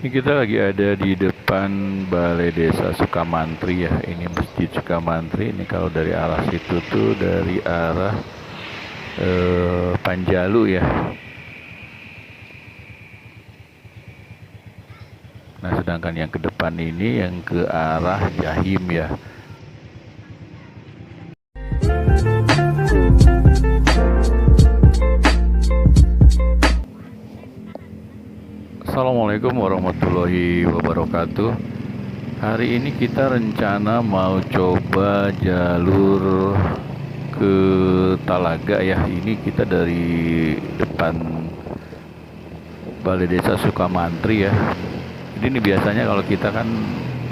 Ini kita lagi ada di depan Balai Desa Sukamantri ya. Ini Masjid Sukamantri. Ini kalau dari arah situ tuh dari arah Panjalu ya. Nah, sedangkan yang ke depan ini yang ke arah Jahim ya. Assalamualaikum warahmatullahi wabarakatuh. Hari ini kita rencana mau coba jalur ke Talaga ya. Ini kita dari depan Balai Desa Sukamantri ya. Jadi ini biasanya kalau kita kan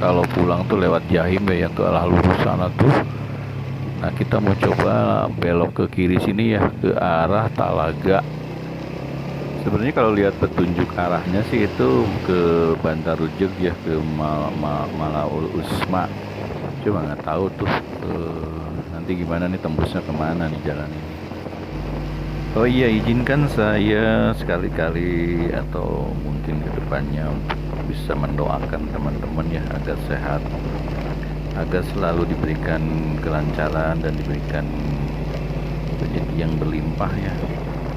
kalau pulang tuh lewat Jahim ya, yang ke arah lurus sana tuh. Nah, kita mau coba belok ke kiri sini ya, ke arah Talaga. Sebenarnya kalau lihat petunjuk arahnya sih itu ke Bantarujeg ya, ke Malaul Usma. Cuma nggak tahu tuh nanti gimana nih tembusnya kemana nih jalan ini. Oh iya, izinkan saya sekali-kali atau mungkin kedepannya untuk bisa mendoakan teman-teman ya agar sehat, agar selalu diberikan kelancaran dan diberikan rezeki yang berlimpah ya,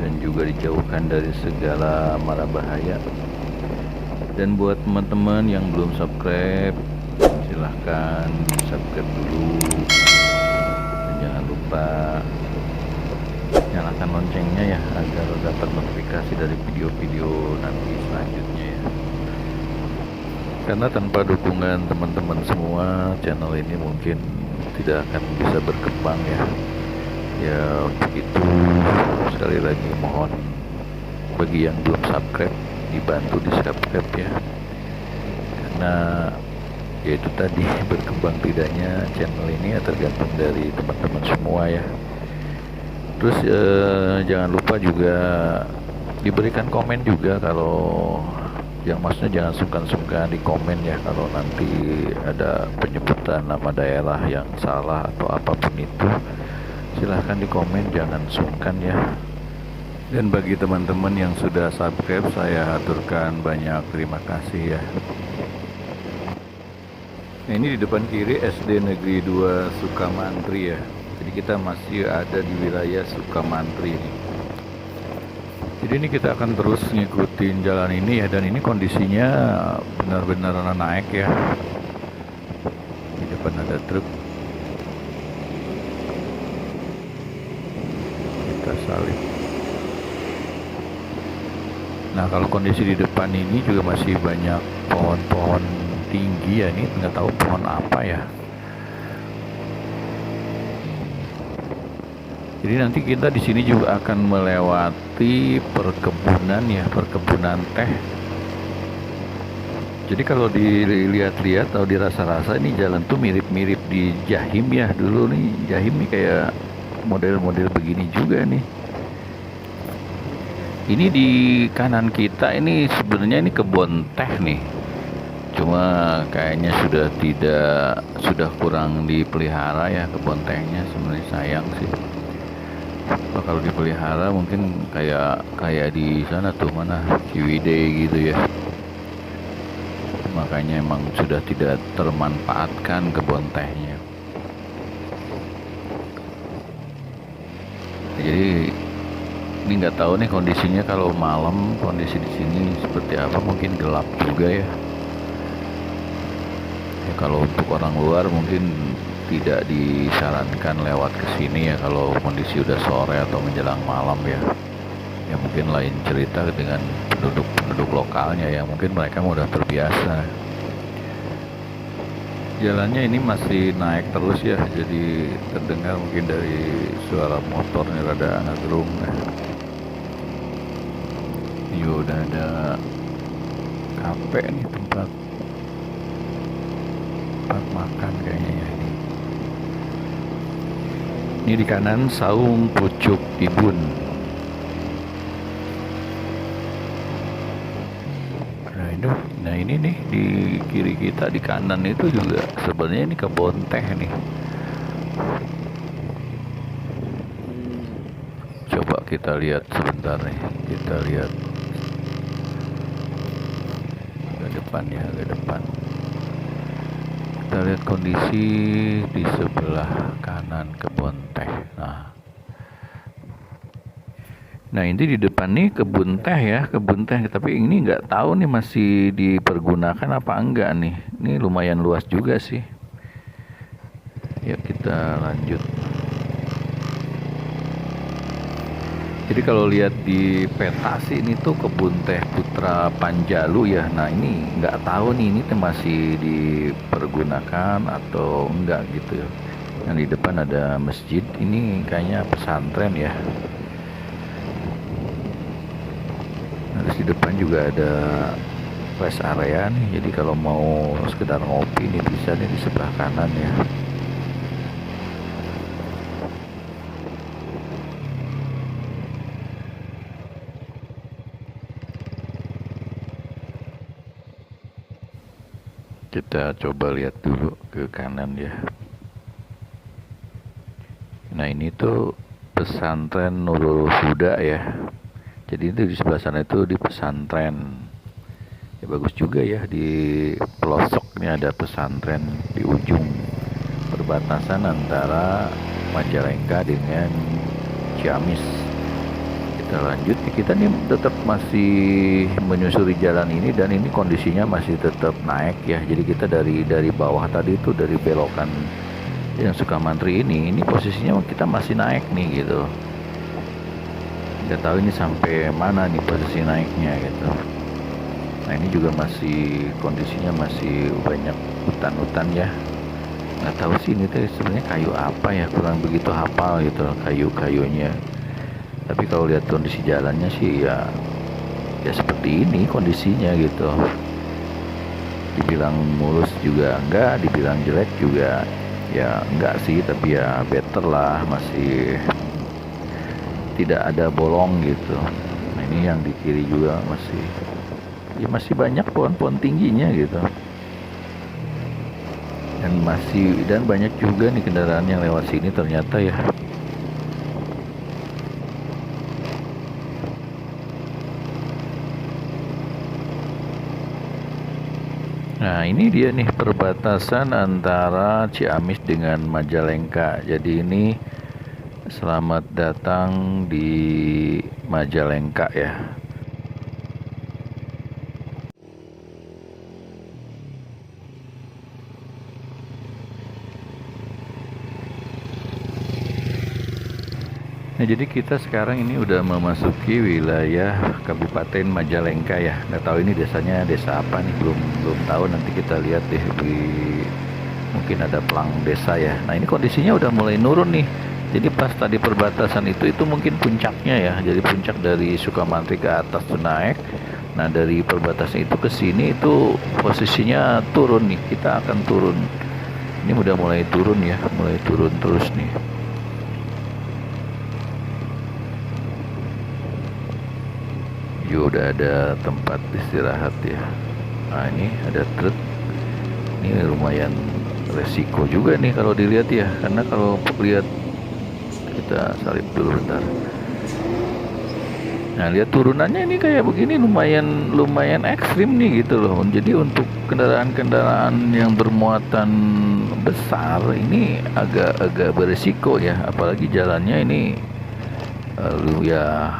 dan juga dijauhkan dari segala mara bahaya. Dan buat teman-teman yang belum subscribe, silahkan subscribe dulu, dan jangan lupa nyalakan loncengnya ya agar dapat notifikasi dari video-video nanti selanjutnya ya. Karena tanpa dukungan teman-teman semua, channel ini mungkin tidak akan bisa berkembang ya. Ya begitu, sekali lagi mohon bagi yang belum subscribe dibantu di subscribe ya, karena yaitu tadi berkembang tidaknya channel ini ya tergantung dari teman-teman semua ya. Terus jangan lupa juga diberikan komen juga, kalau yang maksudnya jangan sungkan-sungkan di komen ya kalau nanti ada penyebutan nama daerah yang salah atau apapun itu, silahkan di komen, jangan sungkan ya. Dan bagi teman-teman yang sudah subscribe, saya aturkan banyak terima kasih ya. Nah, ini di depan kiri SD Negeri 2 Sukamantri ya. Jadi kita masih ada di wilayah Sukamantri ini. Jadi ini kita akan terus ngikutin jalan ini ya, dan ini kondisinya benar-benar naik ya. Di depan ada truk. Kita salib. Nah, kalau kondisi di depan ini juga masih banyak pohon-pohon tinggi ya, ini nggak tahu pohon apa ya. Jadi nanti kita di sini juga akan melewati perkebunan ya, perkebunan teh. Jadi kalau dilihat-lihat atau dirasa-rasa ini jalan tuh mirip-mirip di Jahim ya. Dulu nih Jahim nih kayak model-model begini juga nih. Ini di kanan kita ini sebenarnya ini kebun teh nih. Cuma kayaknya sudah kurang dipelihara ya kebun tehnya, sebenarnya sayang sih. Kalau dipelihara mungkin kayak di sana tuh mana Ciwidey gitu ya. Makanya emang sudah tidak termanfaatkan kebun tehnya. Jadi ini nggak tahu nih kondisinya kalau malam, kondisi di sini seperti apa, mungkin gelap juga ya. Ya kalau untuk orang luar mungkin tidak disarankan lewat ke sini ya kalau kondisi udah sore atau menjelang malam ya. Ya mungkin lain cerita dengan penduduk lokalnya ya, mungkin mereka udah terbiasa. Jalannya ini masih naik terus ya, jadi terdengar mungkin dari suara motornya rada ngegerung ya. Ini udah ada kafe nih, tempat makan kayaknya ya ini. Ini di kanan Saung Pucuk Ibun. Nah ini nih di kiri kita di kanan itu juga sebenarnya ini kebun teh nih. Coba kita lihat sebentar nih, kita lihat depan ya, agak depan. Kita lihat kondisi di sebelah kanan kebun teh. Nah ini di depan nih kebun teh ya, kebun teh. Tapi ini nggak tahu nih masih dipergunakan apa enggak nih. Ini lumayan luas juga sih. Yuk kita lanjut. Jadi kalau lihat di peta sih ini tuh kebun teh Putra Panjalu ya. Nah ini nggak tahu nih ini tuh masih dipergunakan atau enggak gitu ya. Nah di depan ada masjid, ini kayaknya pesantren ya. Terus di depan juga ada rest area nih, jadi kalau mau sekedar ngopi nih bisa nih di sebelah kanan ya. Kita coba lihat dulu ke kanan ya. Nah ini tuh pesantren Nurul Huda ya. Jadi itu di sebelah sana itu di pesantren. Ya bagus juga ya, di pelosoknya ada pesantren di ujung perbatasan antara Majalengka dengan Ciamis. Kita lanjut, kita nih tetap masih menyusuri jalan ini dan ini kondisinya masih tetap naik ya. Jadi kita dari bawah tadi itu, dari belokan yang Sukamantri ini posisinya kita masih naik nih gitu. Nggak tahu ini sampai mana nih posisi naiknya gitu. Nah ini juga masih kondisinya masih banyak hutan-hutan ya. Nggak tahu sih ini tuh sebenarnya kayu apa ya, kurang begitu hafal gitu kayu-kayunya. Tapi kalau lihat kondisi jalannya sih ya seperti ini kondisinya gitu. Dibilang mulus juga enggak, dibilang jelek juga ya enggak sih, tapi ya better lah, masih tidak ada bolong gitu. Nah ini yang di kiri juga masih banyak pohon-pohon tingginya gitu, dan banyak juga nih kendaraan yang lewat sini ternyata ya. Nah ini dia nih perbatasan antara Ciamis dengan Majalengka. Jadi ini selamat datang di Majalengka ya. Nah jadi kita sekarang ini udah memasuki wilayah Kabupaten Majalengka ya. Nggak tahu ini desanya desa apa nih, belum tahu, nanti kita lihat deh mungkin ada pelang desa ya. Nah ini kondisinya udah mulai nurun nih. Jadi pas tadi perbatasan itu mungkin puncaknya ya. Jadi puncak dari Sukamantri ke atas tuh naik. Nah dari perbatasan itu ke sini itu posisinya turun nih. Kita akan turun. Ini udah mulai turun ya, mulai turun terus nih. Juga udah ada tempat istirahat ya. Nah ini ada truk. Ini lumayan resiko juga nih kalau dilihat ya, karena kalau lihat, kita salib dulu bentar. Nah lihat turunannya ini kayak begini lumayan ekstrim nih gitu loh. Jadi untuk kendaraan-kendaraan yang bermuatan besar ini agak beresiko ya, apalagi jalannya ini ya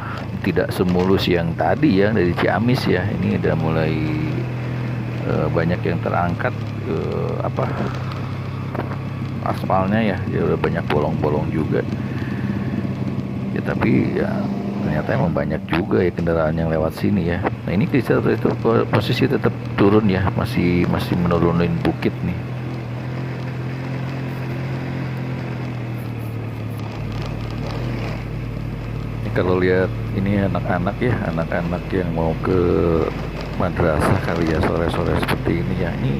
tidak semulus yang tadi ya dari Ciamis ya. Ini udah mulai banyak yang terangkat aspalnya ya, udah banyak bolong-bolong juga ya, tapi ya ternyata emang banyak juga ya kendaraan yang lewat sini ya. Nah ini kita itu posisi tetap turun ya, masih menurunin bukit nih. Kalau lihat ini anak-anak ya, anak-anak yang mau ke madrasah kali ya sore-sore seperti ini ya. Ini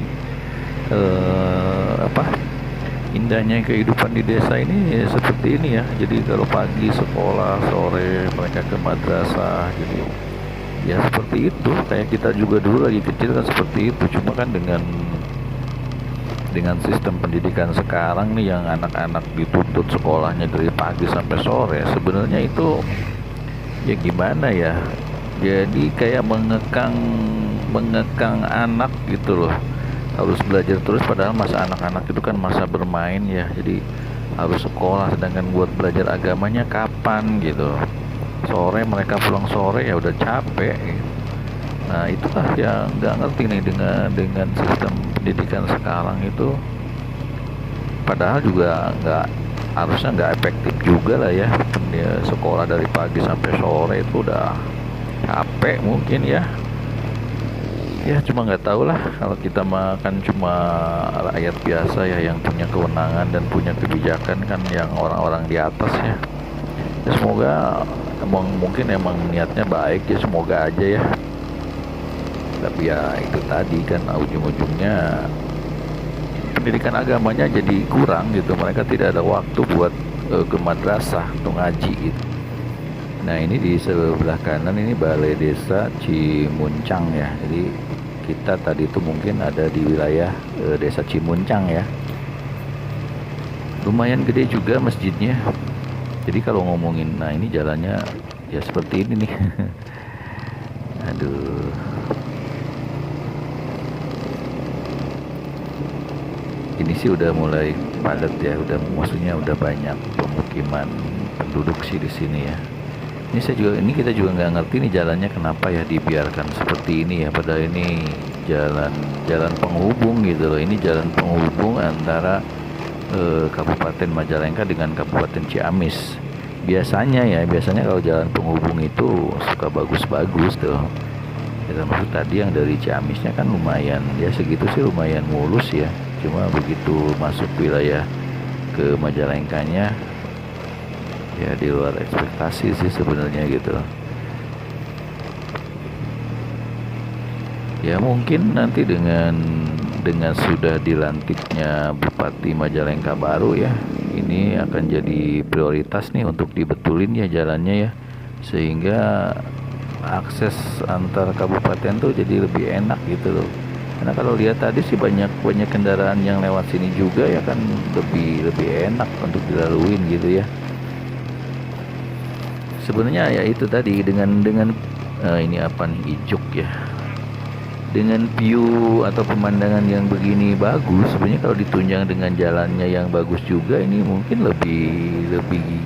indahnya kehidupan di desa ini ya, seperti ini ya. Jadi kalau pagi sekolah, sore mereka ke madrasah, jadi ya seperti itu. Kayak kita juga dulu lagi kecil kan seperti itu, cuma kan dengan sistem pendidikan sekarang nih yang anak-anak dituntut sekolahnya dari pagi sampai sore, sebenarnya itu ya gimana ya, jadi kayak mengekang mengekang anak gitu loh, harus belajar terus padahal masa anak-anak itu kan masa bermain ya, jadi harus sekolah, sedangkan buat belajar agamanya kapan gitu. Sore mereka pulang sore ya udah capek gitu. Nah itulah yang nggak ngerti nih dengan sistem pendidikan sekarang itu, padahal juga harusnya nggak efektif juga lah ya. Dia sekolah dari pagi sampai sore itu udah capek mungkin ya. Ya cuma nggak tahu lah, kalau kita mah kan cuma rakyat biasa ya, yang punya kewenangan dan punya kebijakan kan yang orang-orang di atas ya. Ya semoga mungkin emang niatnya baik ya, semoga aja ya. Tapi ya itu tadi kan ujung-ujungnya pendidikan agamanya jadi kurang gitu, mereka tidak ada waktu buat ke madrasah atau ngaji gitu. Nah ini di sebelah kanan ini Balai Desa Cimuncang ya. Jadi kita tadi itu mungkin ada di wilayah Desa Cimuncang ya. Lumayan gede juga masjidnya. Jadi kalau ngomongin, nah ini jalannya ya seperti ini nih. Aduh. Ini sih udah mulai padat ya, maksudnya udah banyak pemukiman penduduk sih di sini ya. Kita juga nggak ngerti nih jalannya kenapa ya dibiarkan seperti ini ya, padahal ini jalan penghubung gitu loh. Ini jalan penghubung antara Kabupaten Majalengka dengan Kabupaten Ciamis. Biasanya kalau jalan penghubung itu suka bagus-bagus tuh. Ya, maksud tadi yang dari Ciamisnya kan lumayan ya, segitu sih lumayan mulus ya. Cuma begitu masuk wilayah ke Majalengkanya ya di luar ekspektasi sih sebenarnya gitu. Ya mungkin nanti dengan sudah dilantiknya Bupati Majalengka baru ya, ini akan jadi prioritas nih untuk dibetulin ya jalannya ya, sehingga akses antar kabupaten tuh jadi lebih enak gitu loh. Karena kalau lihat tadi sih banyak kendaraan yang lewat sini juga ya, kan lebih enak untuk dilaluin gitu ya. Sebenarnya ya itu tadi dengan ini apa nih, ijuk ya, dengan view atau pemandangan yang begini bagus, sebenarnya kalau ditunjang dengan jalannya yang bagus juga ini mungkin lebih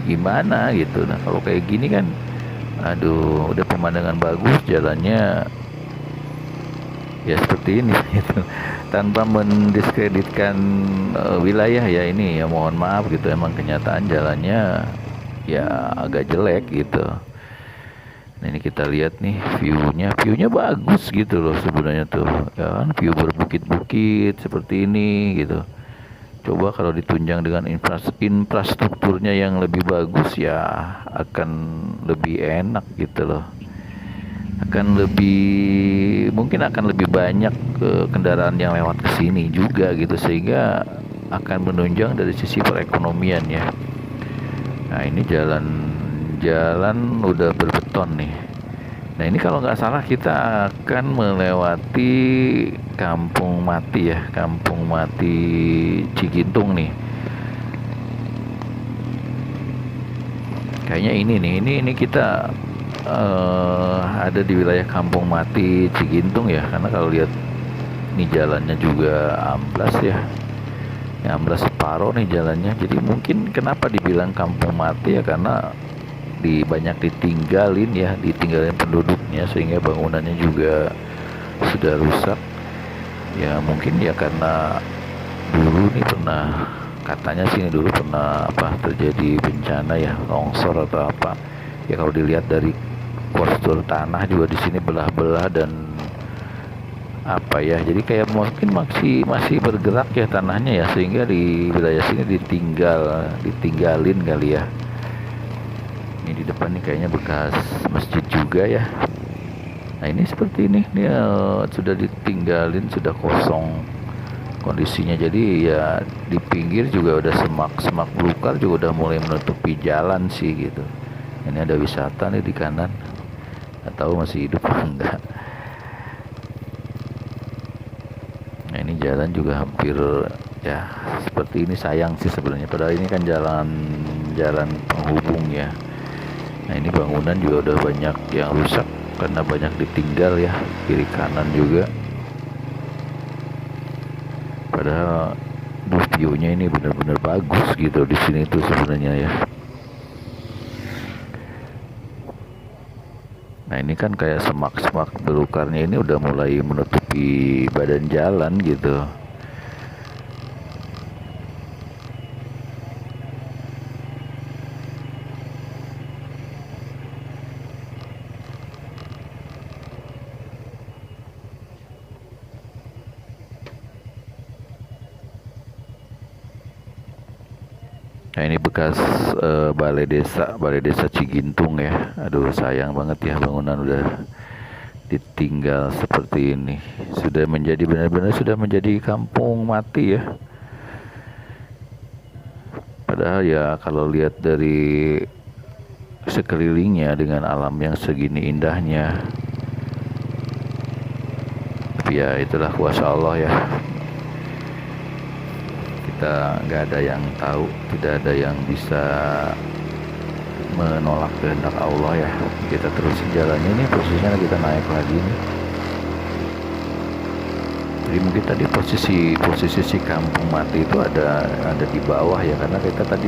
gimana gitu. Nah kalau kayak gini kan aduh, udah pemandangan bagus, jalannya ya seperti ini gitu, tanpa mendiskreditkan wilayah ya, ini ya mohon maaf gitu, emang kenyataan jalannya ya agak jelek gitu. Nah ini kita lihat nih viewnya bagus gitu loh sebenarnya tuh ya kan, view berbukit-bukit seperti ini gitu. Coba kalau ditunjang dengan infrastrukturnya yang lebih bagus ya akan lebih enak gitu loh, mungkin akan lebih banyak kendaraan yang lewat ke sini juga gitu, sehingga akan menunjang dari sisi perekonomian ya. Nah ini jalan udah berbeton nih. Nah ini kalau nggak salah kita akan melewati Kampung Mati ya, Kampung Mati Cigintung nih. Kayaknya ini kita ada di wilayah Kampung Mati Cigintung ya, karena kalau lihat nih jalannya juga amblas ya. Amblas separuh nih jalannya. Jadi mungkin kenapa dibilang kampung mati ya, karena banyak ditinggalin penduduknya, sehingga bangunannya juga sudah rusak ya. Mungkin ya karena dulu nih katanya sih dulu pernah terjadi bencana ya, longsor atau apa ya. Kalau dilihat dari postur tanah juga di sini belah-belah dan jadi kayak mungkin masih bergerak ya tanahnya ya, sehingga di wilayah sini ditinggalin kali ya. Ini di depan nih kayaknya bekas masjid juga ya. Nah ini seperti ini sudah ditinggalin, sudah kosong kondisinya. Jadi ya di pinggir juga udah semak belukar juga udah mulai menutupi jalan sih gitu. Ini ada wisata nih di kanan, nggak tahu masih hidup atau enggak. Nah ini jalan juga hampir ya seperti ini, sayang sih sebenarnya, padahal ini kan jalan penghubung ya. Nah ini bangunan juga udah banyak yang rusak karena banyak ditinggal ya, kiri kanan juga. Padahal view-nya ini benar-benar bagus gitu di sini tuh sebenarnya ya. Nah ini kan kayak semak-semak belukarnya ini udah mulai menutupi badan jalan gitu. Nah ini bekas balai desa Cigintung ya. Aduh sayang banget ya, bangunan udah ditinggal seperti ini. Sudah menjadi benar-benar sudah menjadi kampung mati ya. Padahal ya kalau lihat dari sekelilingnya dengan alam yang segini indahnya, tapi ya itulah kuasa Allah ya. Kita nggak ada yang tahu, tidak ada yang bisa menolak kehendak Allah ya. Kita terusin jalannya, ini posisinya kita naik lagi nih. Jadi mungkin tadi posisi si kampung mati itu ada di bawah ya, karena kita tadi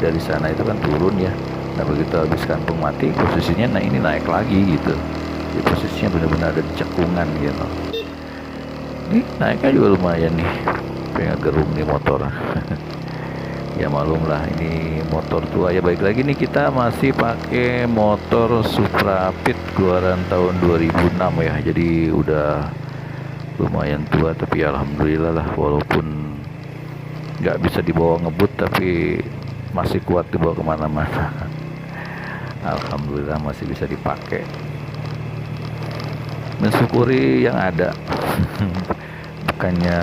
dari sana itu kan turun ya. Nah begitu habis kampung mati posisinya, nah ini naik lagi gitu. Jadi posisinya benar-benar ada di cekungan gitu. Ini naiknya juga lumayan nih, pengen gerung nih motor. Ya malum lah, ini motor tua ya. Baik lagi nih, kita masih pakai motor Supra Pit keluaran tahun 2006 ya. Jadi udah lumayan tua, tapi alhamdulillah lah, walaupun nggak bisa dibawa ngebut tapi masih kuat dibawa kemana-mana. Alhamdulillah masih bisa dipakai. Mensyukuri yang ada. Bukannya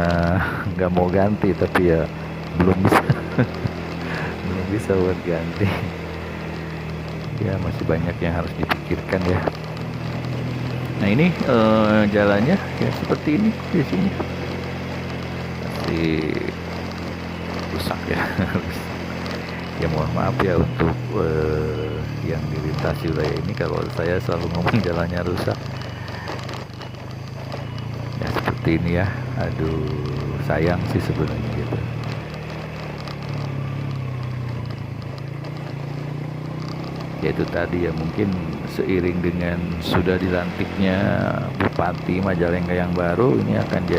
nggak mau ganti, tapi ya belum bisa. Belum bisa buat ganti. Ya masih banyak yang harus dipikirkan ya. Nah ini jalannya ya seperti ini di sini, masih rusak ya. Ya mohon maaf ya untuk yang dilintasi wilayah ini, kalau saya selalu ngomong jalannya rusak. Ya seperti ini ya. Aduh sayang sih sebenarnya gitu. Ya itu tadi ya, mungkin seiring dengan sudah dilantiknya Bupati Majalengka yang baru, ini akan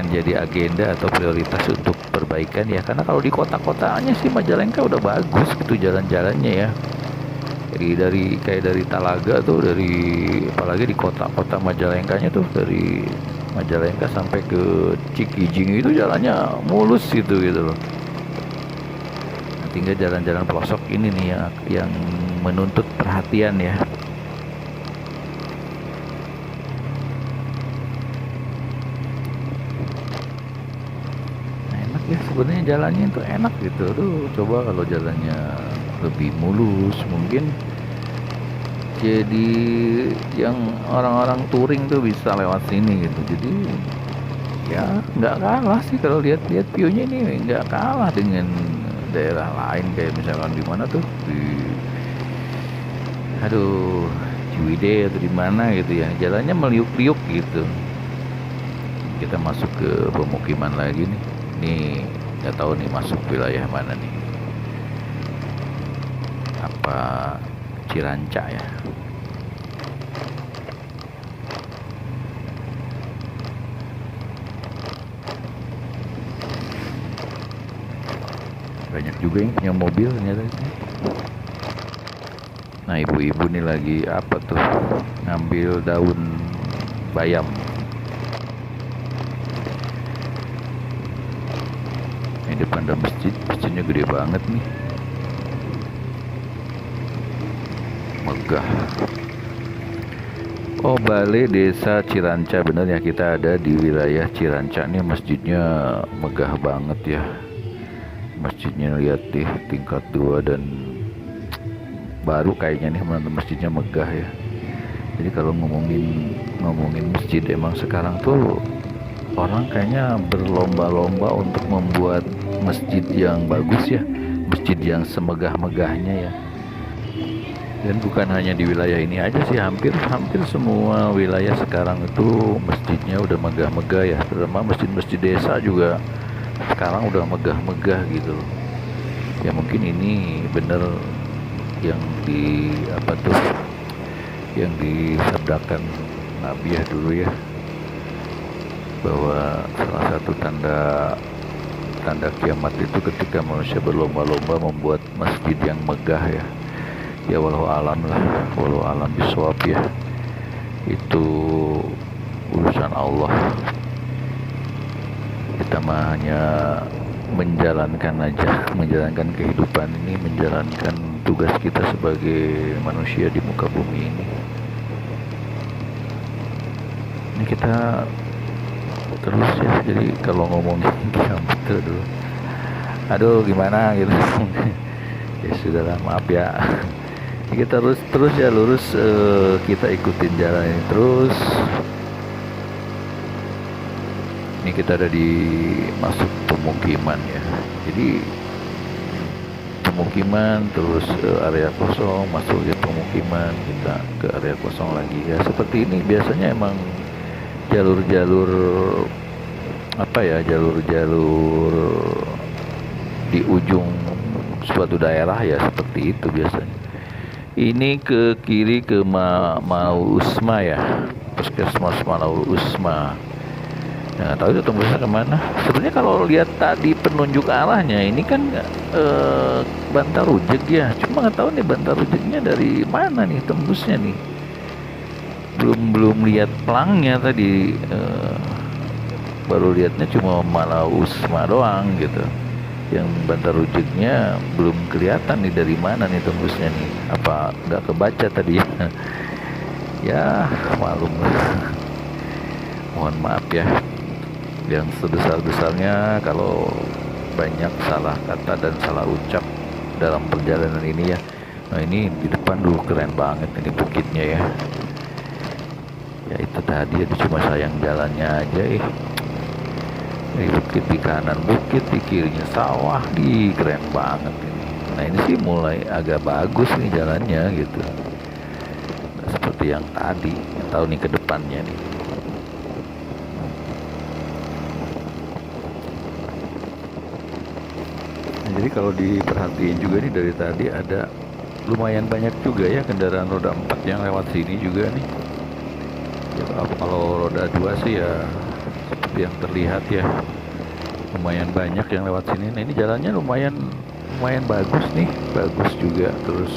jadi agenda atau prioritas untuk perbaikan ya. Karena kalau di kota-kotanya sih Majalengka udah bagus gitu jalan-jalannya ya. Jadi dari Talaga tuh, apalagi di kota-kota Majalengkanya tuh, dari Majalengka sampai ke Cikijing itu jalannya mulus gitu loh. Nah, tinggal jalan-jalan pelosok ini nih yang menuntut perhatian ya. Nah, enak ya sebenarnya jalannya itu enak gitu. Tuh coba kalau jalannya lebih mulus, mungkin jadi yang orang-orang touring tuh bisa lewat sini gitu. Jadi ya nggak kalah sih, kalau lihat viewnya ini nggak kalah dengan daerah lain, kayak misalkan di mana tuh Ciwidey atau di mana gitu ya, jalannya meliuk-liuk gitu. Kita masuk ke pemukiman lagi nih. Nih nggak tahu nih masuk wilayah mana nih, apa Ciranca ya. Banyak juga yang punya mobil ternyata. Nah ibu-ibu nih lagi apa tuh, ngambil daun bayam. Ini depan ada masjidnya gede banget nih, megah. Oh Balai Desa Ciranca, bener ya, kita ada di wilayah Ciranca nih. Masjidnya megah banget ya. Masjidnya lihat deh, tingkat 2 dan baru kayaknya nih, masjidnya megah ya. Jadi kalau ngomongin masjid, emang sekarang tuh orang kayaknya berlomba-lomba untuk membuat masjid yang bagus ya, masjid yang semegah-megahnya ya. Dan bukan hanya di wilayah ini aja sih, hampir hampir semua wilayah sekarang itu masjidnya udah megah-megah ya, terutama masjid-masjid desa juga sekarang udah megah-megah gitu loh. Ya mungkin ini bener yang di apa tuh, yang disabdakan Nabi ya dulu ya, bahwa salah satu tanda tanda kiamat itu ketika manusia berlomba-lomba membuat masjid yang megah ya. Ya walau alam lah, walau alam bisawab ya, itu urusan Allah. Kita mah hanya menjalankan aja, menjalankan kehidupan ini, menjalankan tugas kita sebagai manusia di muka bumi ini. Ini kita terus ya, jadi kalau ngomongin kiamat dulu, aduh gimana gitu. Ya sudahlah, maaf ya. Kita terus ya lurus, kita ikutin jalan ini terus. Ini kita ada di masuk pemukiman ya, jadi pemukiman terus area kosong, masuk ya pemukiman, kita ke area kosong lagi ya. Seperti ini biasanya emang jalur-jalur apa ya, jalur-jalur di ujung suatu daerah ya, seperti itu biasanya. Ini ke kiri ke Manaul Usma ya, Puskesmas Manaul Usma. Nah, tahu itu tembusnya kemana? Sebenarnya kalau lihat tadi penunjuk arahnya, ini kan Bantarujek ya. Cuma nggak tahu nih Bantarujeknya dari mana nih tembusnya nih. Belum lihat pelangnya tadi. Baru lihatnya cuma Manaul Usma doang gitu. Yang Bantarujeknya belum kelihatan nih dari mana nih tembusnya nih. Apa nggak kebaca tadi? Ya malum lah. Mohon maaf ya, yang sebesar-besarnya kalau banyak salah kata dan salah ucap dalam perjalanan ini ya. Nah ini di depan dulu keren banget ini bukitnya ya. Ya itu tadi ya, cuma sayang jalannya aja Ini bukit di kanan, bukit di kirinya sawah, keren banget ini. Nah ini sih mulai agak bagus nih jalannya gitu. Nah, seperti yang tadi, yang tahu nih ke depannya nih. Jadi kalau diperhatiin juga nih dari tadi ada lumayan banyak juga ya kendaraan roda 4 yang lewat sini juga nih. Ya, kalau roda 2 sih ya seperti yang terlihat ya, lumayan banyak yang lewat sini. Nah ini jalannya lumayan bagus nih, bagus juga. Terus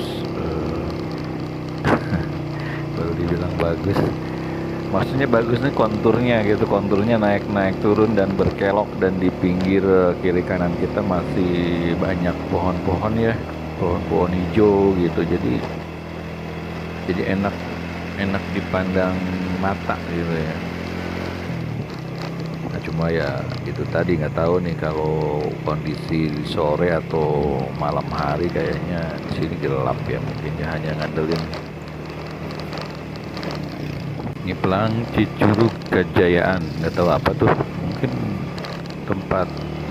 baru dibilang bagus, maksudnya bagus nih konturnya gitu, konturnya naik turun dan berkelok, dan di pinggir kiri kanan kita masih banyak pohon-pohon ya, pohon-pohon hijau gitu, jadi enak dipandang mata gitu ya. Nah cuma ya itu tadi, nggak tahu nih kalau kondisi sore atau malam hari, kayaknya di sini gelap ya, mungkin ya hanya ngandelin ini pelang Cicurug Kejayaan, nggak tahu apa tuh, mungkin tempat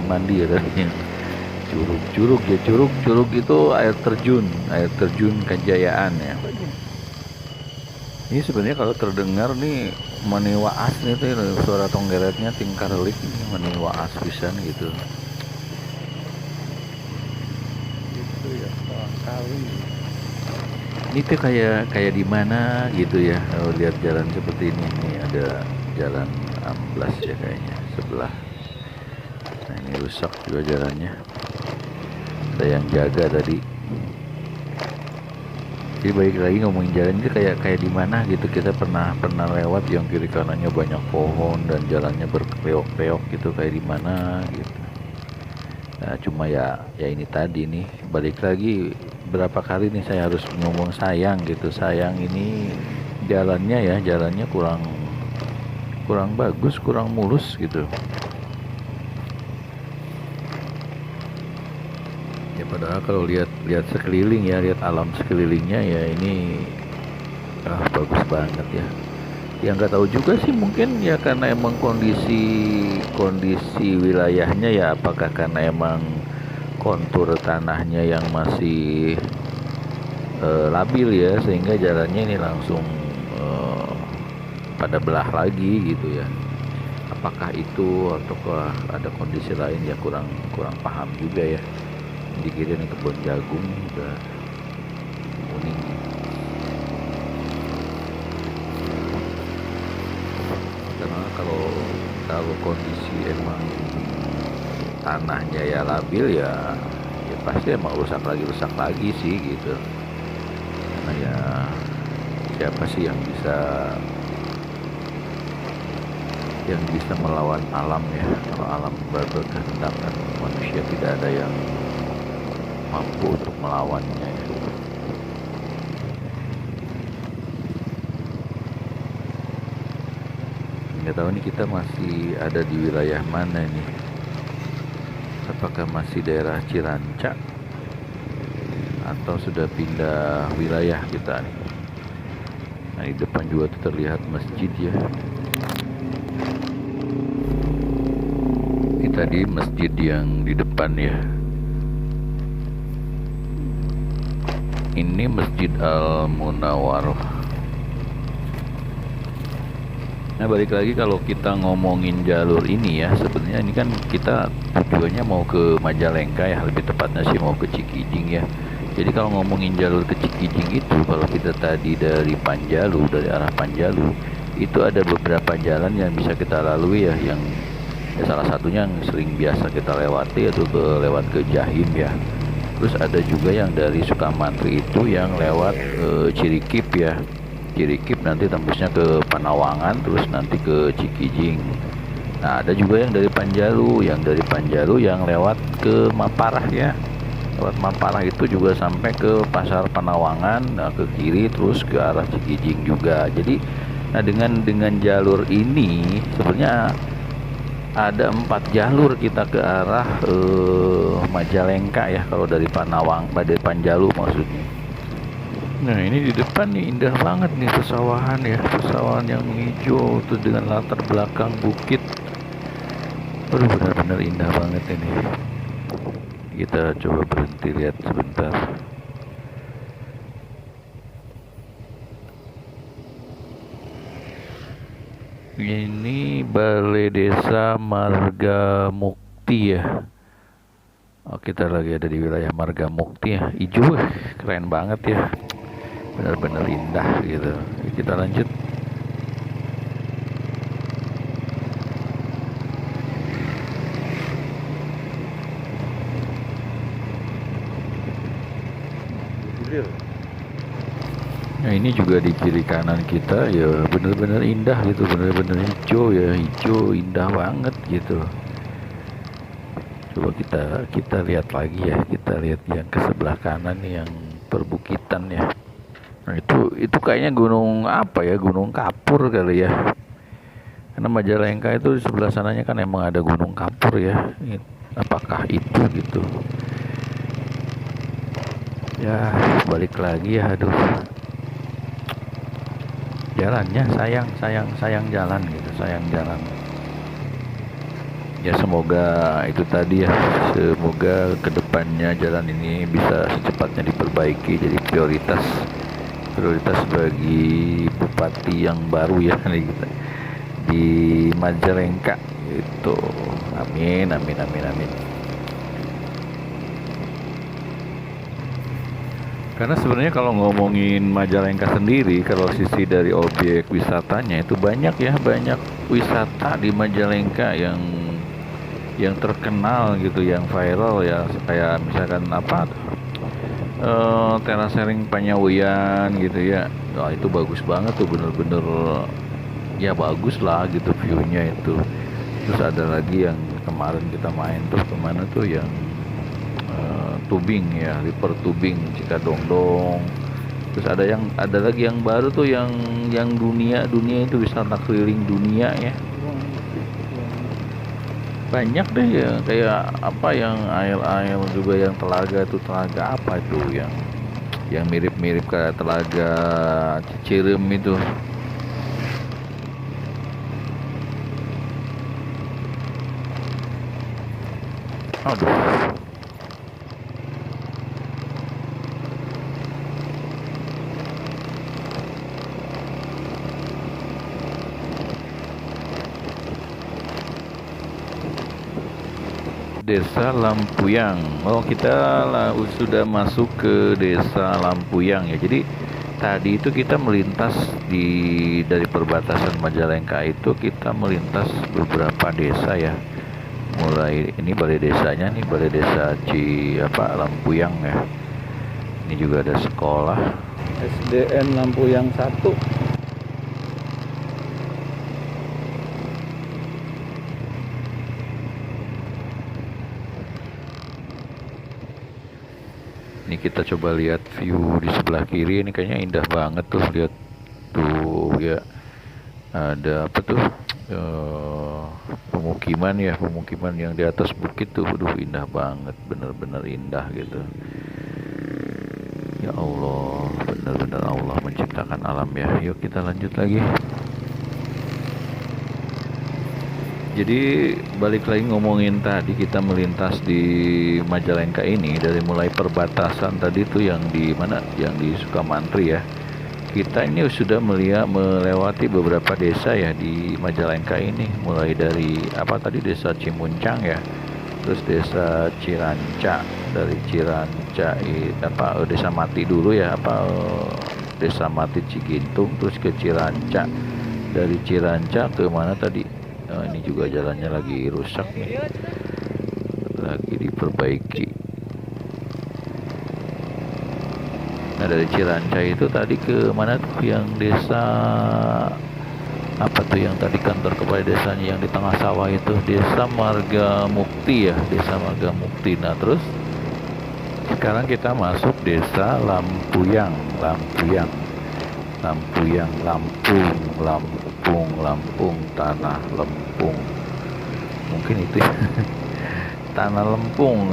mandi ya tadinya. Curug ya, curug itu air terjun Kejayaan ya. Ini sebenarnya kalau terdengar nih maniwaas nih tuh suara tonggeretnya tingkar lik, ini maniwaas pisan gitu. Itu ya kali. Ini tuh kayak di mana gitu ya. Kalau lihat jalan seperti ini, nih ada jalan amblas ya kayaknya sebelah. Nah ini rusak juga jalannya. Ada yang jaga tadi. Jadi balik lagi ngomongin jalan itu kayak di mana gitu. Kita pernah lewat yang kiri kanannya banyak pohon dan jalannya berkeok-keok gitu, kayak di mana gitu. Nah cuma ya ini tadi nih, balik lagi berapa kali nih saya harus ngomong sayang gitu. Sayang ini jalannya kurang bagus, kurang mulus gitu. Ya padahal kalau lihat sekeliling ya, lihat alam sekelilingnya ya, ini bagus banget ya. Ya nggak tahu juga sih, mungkin ya karena emang kondisi wilayahnya ya, apakah karena emang kontur tanahnya yang masih labil ya, sehingga jalannya ini langsung eh, pada belah lagi gitu ya. Apakah itu ataukah ada kondisi lain ya, kurang kurang paham juga ya. Di kiri ini kebun jagung udah kuning. Karena kalau kalau kondisi emang tanahnya ya labil ya, ya pasti emang rusak lagi sih gitu. Karena ya siapa sih yang bisa melawan alam ya. Kalau alam berkehendak kan manusia tidak ada yang mampu untuk melawannya ya. Nggak tahu nih kita masih ada di wilayah mana nih. Apakah masih daerah Ciranca atau sudah pindah wilayah kita nih. Nah, di depan juga tuh terlihat masjid ya. Ini tadi masjid yang di depan ya. Ini Masjid Al-Munawwarah. Nah, balik lagi kalau kita ngomongin jalur ini ya, sebenarnya ini kan kita tujuannya mau ke Majalengka ya, lebih tepatnya sih mau ke Cikijing ya. Jadi kalau ngomongin jalur ke Cikijing itu, kalau kita tadi dari Panjalu, dari arah Panjalu, itu ada beberapa jalan yang bisa kita lalui ya, yang ya salah satunya yang sering biasa kita lewati yaitu lewat ke Jahim ya. Terus ada juga yang dari Sukamantri itu yang lewat Cirikip ya. Cirikip nanti tembusnya ke Panawangan, terus nanti ke Cikijing. Nah, ada juga yang dari Panjalu, yang lewat ke Maparah ya. Lewat Maparah itu juga sampai ke Pasar Panawangan, nah ke kiri terus ke arah Cikijing juga. Jadi, nah dengan jalur ini sebenarnya ada 4 jalur kita ke arah Majalengka ya, kalau dari dari Panjalu maksudnya. Nah, ini di depan nih indah banget nih pesawahan ya, pesawahan yang hijau tuh dengan latar belakang bukit. Aduh, benar-benar indah banget ini. Kita coba berhenti lihat sebentar. Ini Balai Desa Marga Mukti ya. Oh, kita lagi ada di wilayah Marga Mukti ya. Hijau, keren banget ya. Benar-benar indah gitu. Kita lanjut. Nah, ini juga di kiri kanan kita ya benar-benar indah gitu, benar-benar hijau ya, hijau indah banget gitu. Coba kita lihat lagi ya, kita lihat yang ke sebelah kanan nih, yang perbukitan ya. Nah, itu kayaknya gunung apa ya, Gunung Kapur kali ya. Karena Majalengka itu di sebelah sananya kan emang ada Gunung Kapur ya. Apakah itu gitu? Ya, balik lagi ya, aduh. Jalannya sayang jalan gitu, sayang jalan. Ya semoga itu tadi ya, semoga kedepannya jalan ini bisa secepatnya diperbaiki jadi prioritas bagi bupati yang baru ya nih kita di Majalengka itu. Amin amin amin amin. Karena sebenarnya kalau ngomongin Majalengka sendiri, kalau sisi dari objek wisatanya itu banyak ya, banyak wisata di Majalengka yang terkenal gitu, yang viral ya, kayak misalkan apa terasering Panyawian gitu ya. Wah, itu bagus banget tuh, bener-bener ya bagus lah gitu viewnya itu. Terus ada lagi yang kemarin kita main tuh kemana tuh, yang tubing ya, river tubing Cikadongdong. Terus ada lagi yang baru tuh, yang dunia itu wisata keliling dunia ya. Banyak deh ya, kayak apa yang air juga, yang telaga apa itu, yang mirip-mirip kayak telaga Cicirem itu. Aduh. Desa Lampuyang. Oh, kita sudah masuk ke Desa Lampuyang ya. Jadi tadi itu kita melintas dari perbatasan Majalengka itu kita melintas beberapa desa ya. Mulai ini balai desanya nih, balai desa Lampuyang ya. Ini juga ada sekolah SDN Lampuyang 1. Ini kita coba lihat view di sebelah kiri, ini kayaknya indah banget tuh, lihat tuh ya. Ada apa tuh? Pemukiman ya, pemukiman yang di atas bukit tuh. Aduh, indah banget, bener-bener indah gitu. Ya Allah, bener-bener Allah menciptakan alam ya. Yuk kita lanjut lagi. Jadi balik lagi ngomongin tadi, kita melintas di Majalengka ini dari mulai perbatasan tadi tuh yang di mana, yang di Sukamantri ya. Kita ini sudah melewati beberapa desa ya di Majalengka ini, mulai dari desa Cimuncang ya, terus desa Ciranca, dari Ciranca desa Mati dulu ya, desa Mati Cigintung, terus ke Ciranca, dari Ciranca ke mana tadi. Nah, ini juga jalannya lagi rusak nih, lagi diperbaiki. Nah, dari Ciranca itu tadi ke mana tuh, yang desa apa tuh yang tadi kantor kepala desanya yang di tengah sawah itu, Desa Marga Mukti ya, Desa Marga Mukti. Nah, terus sekarang kita masuk Desa Lampuyang, Lampung, tanah Lempung. Mungkin itu ya. Tanah Lempung.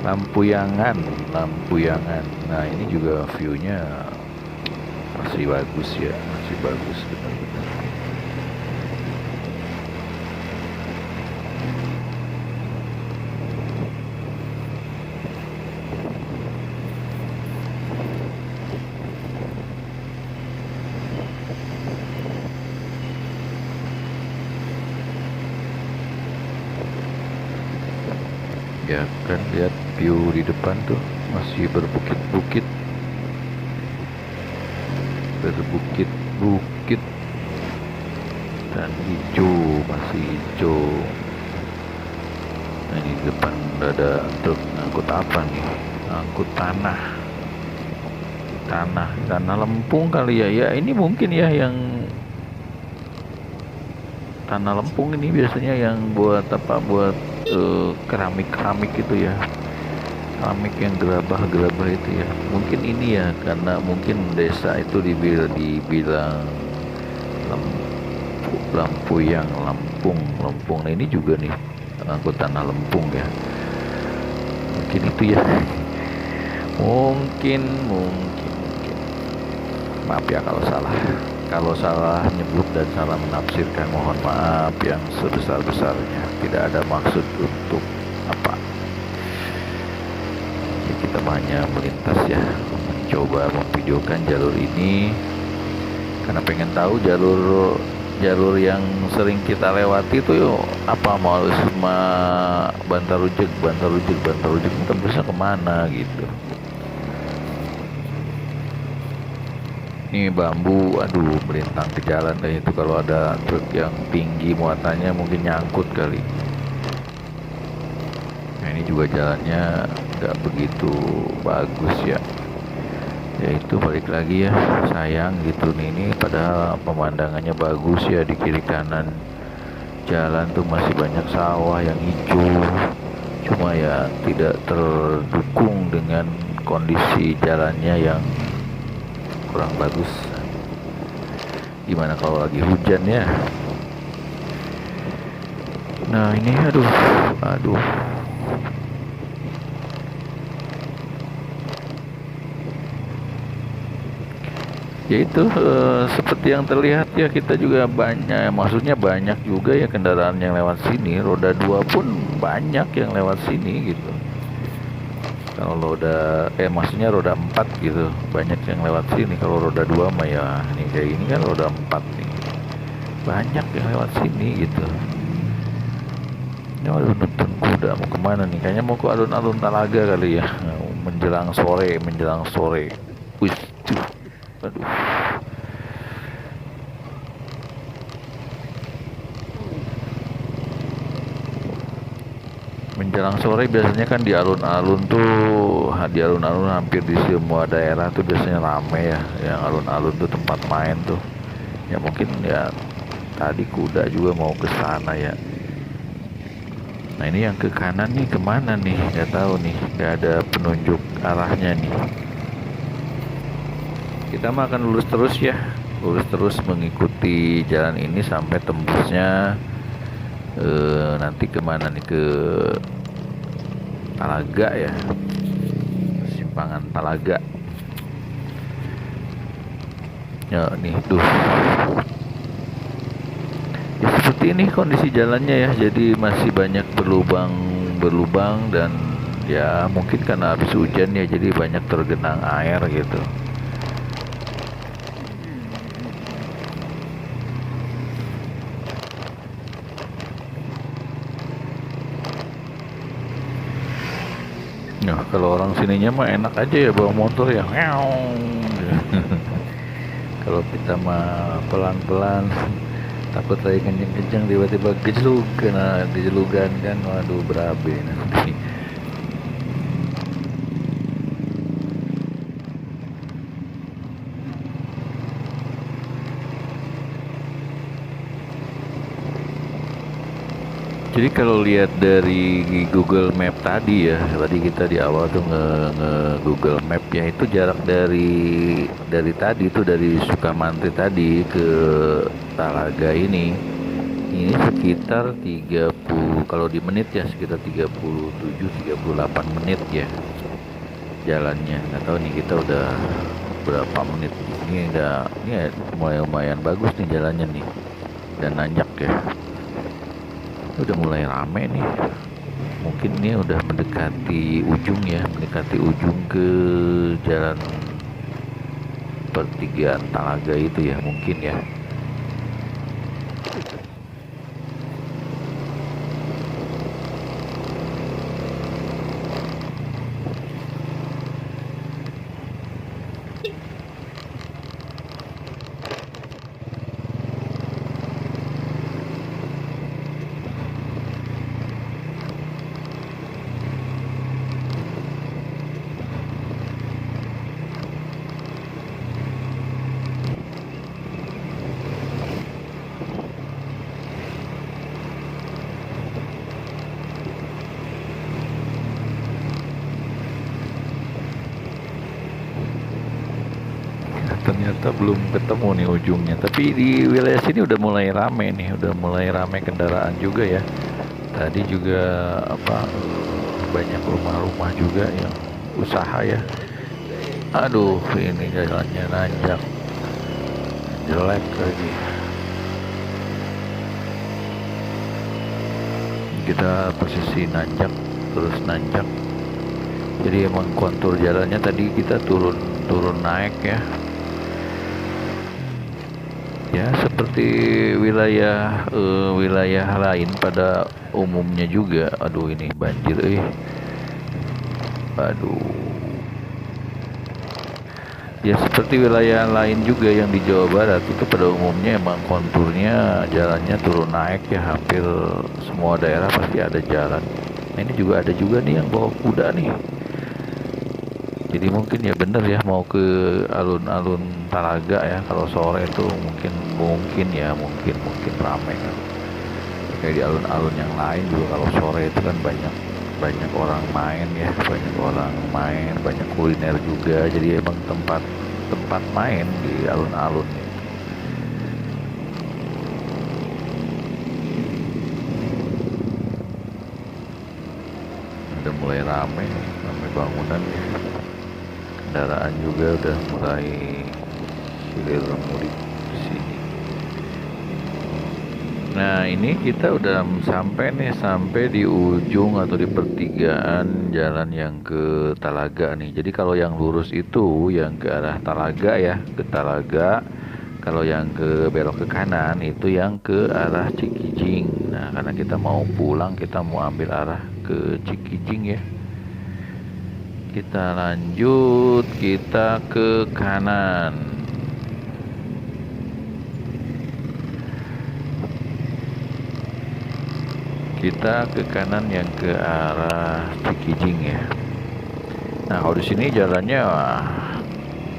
Lampuyangan. Nah, ini juga view-nya masih bagus ya, masih bagus benar-benar. Ya kan, lihat view di depan tuh masih berbukit-bukit dan hijau, masih hijau. Nah, ini di depan ada truk ngangkut apa nih, ngangkut tanah Lempung kali ya. Ya ini mungkin ya, yang tanah Lempung ini biasanya yang buat keramik gitu ya, keramik yang gerabah itu ya. Mungkin ini ya, karena mungkin desa itu dibilang Lampuyang, Lampung. Nah, ini juga nih angkut tanah Lempung ya, mungkin itu ya. mungkin maaf ya kalau salah nyebut dan salah menafsirkan, mohon maaf yang sebesar-besarnya. Tidak ada maksud untuk apa ya, kita hanya melintas ya, mencoba memvideokan jalur ini karena pengen tahu jalur yang sering kita lewati itu mau sama Bantar Ujek kita bisa kemana gitu. Ini bambu, aduh, melintang ke jalan kayak itu. Kalau ada truk yang tinggi muatannya mungkin nyangkut kali. Nah, ini juga jalannya nggak begitu bagus ya. Ya itu balik lagi ya, sayang gitu nih. Ini padahal pemandangannya bagus ya, di kiri kanan jalan tuh masih banyak sawah yang hijau. Cuma ya tidak terdukung dengan kondisi jalannya yang kurang bagus. Gimana kalau lagi hujan ya? Nah ini aduh ya itu seperti yang terlihat ya, kita juga maksudnya banyak juga ya kendaraan yang lewat sini. Roda 2 pun banyak yang lewat sini gitu. Kalau maksudnya roda 4 gitu, banyak yang lewat sini. Kalau roda 2 mah ya, ini kayak ini kan roda 4 nih, banyak yang lewat sini gitu. Ini waduh, nonton kuda mau kemana nih? Kayaknya mau ke alun-alun Talaga kali ya. Menjelang sore, menjelang sore. Wih, tuh. Aduh. Menjelang sore biasanya kan di alun-alun tuh, di alun-alun hampir di semua daerah tuh biasanya rame ya. Yang alun-alun tuh tempat main tuh. Ya mungkin ya tadi kuda juga mau ke sana ya. Nah ini yang ke kanan nih kemana nih? Nggak tahu nih, nggak ada penunjuk arahnya nih. Kita mah akan lurus terus ya, lurus terus mengikuti jalan ini sampai tembusnya nanti kemana nih, ke Talaga ya, simpangan Talaga. Ya nih tuh. Ya seperti ini kondisi jalannya ya, jadi masih banyak berlubang dan ya mungkin karena habis hujan ya jadi banyak tergenang air gitu. Nah, kalau orang sininya mah enak aja ya bawa motor ya. Kalau kita mah pelan-pelan, takut lagi kenceng-kenceng tiba-tiba gejlug kena dijelugan kan, waduh berabe nanti. Jadi kalau lihat dari Google Map tadi ya, tadi kita di awal tuh nge Google Map ya, itu jarak dari tadi itu dari Sukamantri tadi ke Talaga ini sekitar 30, kalau di menit ya sekitar 37-38 menit ya jalannya. Nggak tahu nih kita udah berapa menit. Ini ya mulai lumayan bagus nih jalannya nih dan nanjak ya. Udah mulai rame nih, mungkin ini udah mendekati ujung ya, mendekati ujung ke jalan pertigaan Talaga itu ya mungkin ya. Ternyata belum ketemu nih ujungnya, tapi di wilayah sini udah mulai rame nih, udah mulai rame kendaraan juga ya. Tadi juga apa, banyak rumah-rumah juga yang usaha ya. Aduh ini jalannya nanjak, jelek lagi. Kita posisi nanjak, terus nanjak, jadi emang kontur jalannya tadi kita turun turun naik ya. Ya seperti wilayah lain pada umumnya juga. Aduh ini banjir aduh. Ya seperti wilayah lain juga yang di Jawa Barat itu pada umumnya emang konturnya jalannya turun naik ya, hampir semua daerah pasti ada jalan. Nah ini juga ada juga nih yang bawa kuda nih. Jadi mungkin ya bener ya mau ke alun-alun Talaga ya, kalau sore itu mungkin ya mungkin ramai kan. Kayak di alun-alun yang lain juga kalau sore itu kan banyak banyak orang main ya, banyak orang main, banyak kuliner juga. Jadi emang tempat tempat main di alun-alun. Udah mulai ramai bangunan ya. Kendaraan juga udah mulai hilir mudik di sini. Nah ini kita udah sampai di ujung atau di pertigaan jalan yang ke Talaga nih. Jadi kalau yang lurus itu yang ke arah Talaga ya, ke Talaga. Kalau yang ke belok ke kanan itu yang ke arah Cikijing. Nah Nah, karena kita mau pulang, kita mau ambil arah ke Cikijing ya. Kita lanjut, kita ke kanan. Kita ke kanan yang ke arah Cikijing ya. Nah, kalau di sini jalannya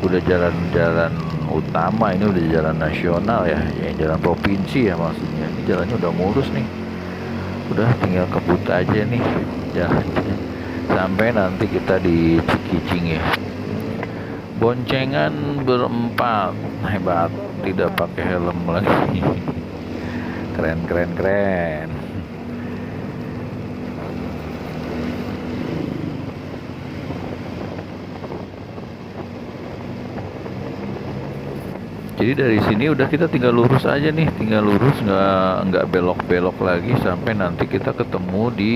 udah jalan-jalan utama, ini udah jalan nasional ya, jalan provinsi ya maksudnya. Ini jalannya udah mulus nih, udah tinggal kebut aja nih jalannya sampai nanti kita di Cikijing ya. Boncengan berempat, hebat, tidak pakai helm lagi. Keren. Jadi dari sini udah kita tinggal lurus aja nih, tinggal lurus, nggak belok-belok lagi sampai nanti kita ketemu di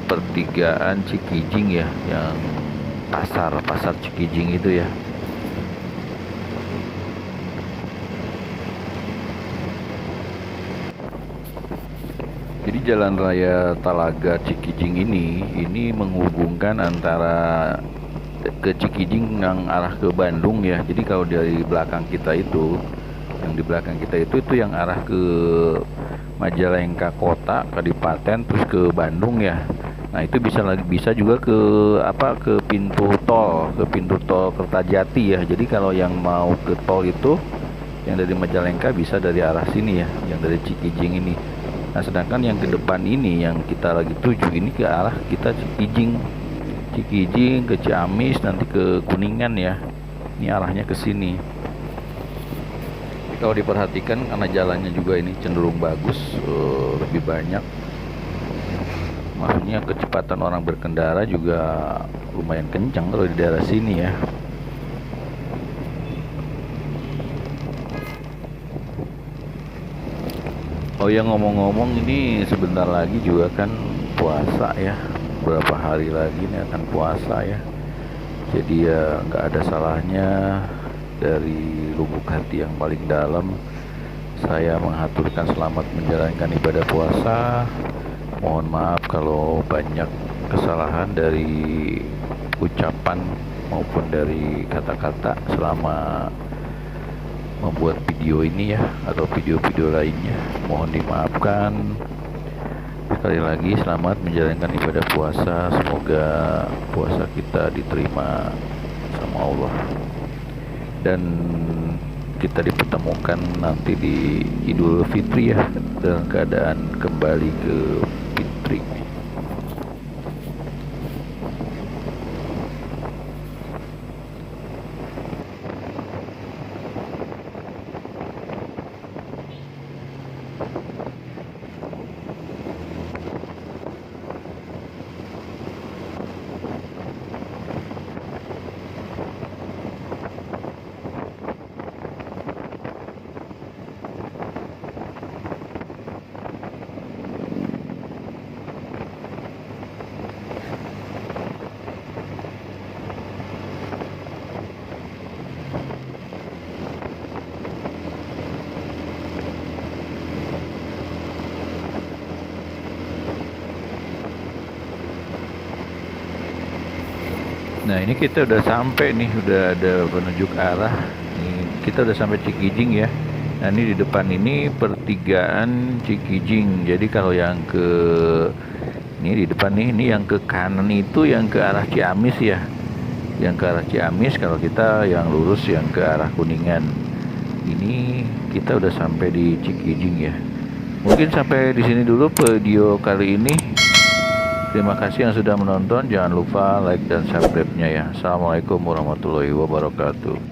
pertigaan Cikijing ya, yang pasar Cikijing itu ya. Jadi jalan raya Talaga Cikijing ini menghubungkan antara ke Cikijing yang arah ke Bandung ya. Jadi kalau dari belakang kita itu, yang di belakang kita itu yang arah ke Majalengka kota, Kadipaten, terus ke Bandung ya. Nah, itu bisa juga ke pintu tol Kertajati ya. Jadi kalau yang mau ke tol itu yang dari Majalengka bisa dari arah sini ya, yang dari Cikijing ini. Nah, sedangkan yang ke depan ini yang kita lagi tuju ini ke arah kita Cikijing ke Ciamis, nanti ke Kuningan ya. Ini arahnya ke sini. Kalau diperhatikan karena jalannya juga ini cenderung bagus, lebih banyak. Maksudnya kecepatan orang berkendara juga lumayan kencang kalau di daerah sini ya. Oh ya, ngomong-ngomong, ini sebentar lagi juga kan puasa ya. Beberapa hari lagi ini akan puasa ya. Jadi ya nggak ada salahnya dari lubuk hati yang paling dalam saya menghaturkan selamat menjalankan ibadah puasa. Mohon maaf kalau banyak kesalahan dari ucapan maupun dari kata-kata selama membuat video ini ya, atau video-video lainnya. Mohon dimaafkan. Sekali lagi selamat menjalankan ibadah puasa. Semoga puasa kita diterima sama Allah dan kita dipertemukan nanti di Idul Fitri ya, dalam keadaan kembali ke fitri. Nah, ini kita udah sampai nih, udah ada penunjuk arah. Ini kita udah sampai Cikijing ya. Nah, ini di depan ini pertigaan Cikijing. Jadi kalau yang ke ini di depan nih, ini yang ke kanan itu yang ke arah Ciamis ya. Yang ke arah Ciamis, kalau kita yang lurus yang ke arah Kuningan. Ini kita udah sampai di Cikijing ya. Mungkin sampai di sini dulu video kali ini. Terima kasih yang sudah menonton. Jangan lupa like dan subscribe-nya ya. Assalamualaikum warahmatullahi wabarakatuh.